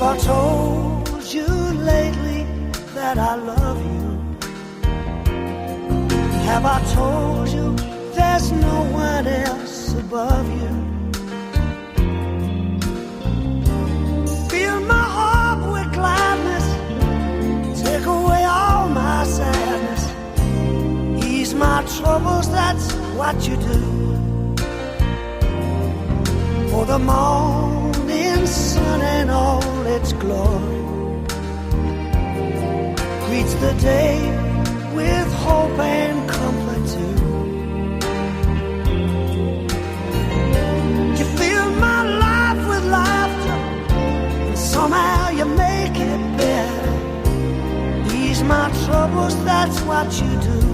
Have I told you lately that I love you? Have I told you there's no one else above you? Fill my heart with gladness, take away all my sadness, ease my troubles, that's what you do. For the morning sun and all its glory greets the day with hope and comfort too. You fill my life with laughter, and somehow you make it better. Ease my troubles, that's what you do.